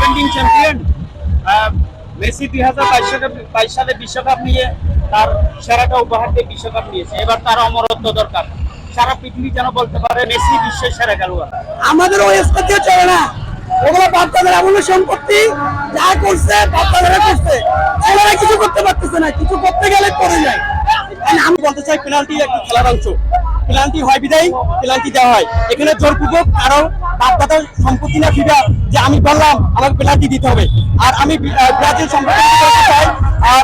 Defending champion Messi 2022 সালে বিশ্বকাপ নিয়ে তার সেরাটা উপহার দিয়ে বিশ্বকাপ নিয়েছে। এবার তার অমরত্ব দরকার, সারা পৃথিবী যেন বলতে পারে মেসি বিশ্বের সেরা খেলোয়াড়। আমাদের ওই স্পর্ধা চলে না, ওগুলো বাচ্চাদের এমন সম্পত্তি, যা করছে বাচ্চাদের করছে, ছেলেরা কিছু করতে পারতেছে না, কিছু করতে গেলে করে যায়। আমি বলতে চাই পেনাল্টি একটা খেলার অংশ, পেনাল্টি হয় বিদায় পেনাল্টি দেওয়া হয়। এখানে জোরপূর্বক কারো বাপদাদার সম্পত্তি না ফিরা যে আমি বললাম আমাকে পেনাল্টি দিতে হবে। আর আমি ব্রাজিল সম্পর্কে বলতে চাই,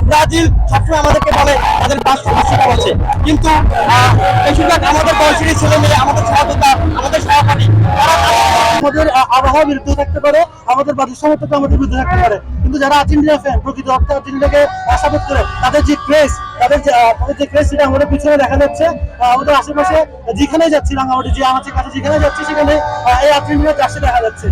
ব্রাজিল সবসময় আমাদেরকে বলে তাদের বিশ্বকাপ আছে, কিন্তু বেশিরভাগ আমাদের বয়সী ছেলে মেয়ে, আমাদের সহযোদ্ধা, আমাদের সহপাঠী, তারা আমাদের আবহাওয়া বিরুদ্ধে থাকতে পারে, আমাদের বাজেট সমর্থক আমাদের বিরুদ্ধে থাকতে পারে, কিন্তু যারা আর্জেন্টিনা ফ্যান, প্রকৃত অর্থে আর্জেন্টিনাকে সাপোর্ট করে, তাদের যে ক্রেজ, তাদের যে ক্রেজ, সেটা আমাদের পিছনে দেখা যাচ্ছে। আমাদের আশেপাশে যেখানে যাচ্ছি, রাঙামাটি যে আমাদের কাছে যেখানে যাচ্ছি, সেখানে এই আর্জেন্টিনা জার্সি দেখা যাচ্ছে।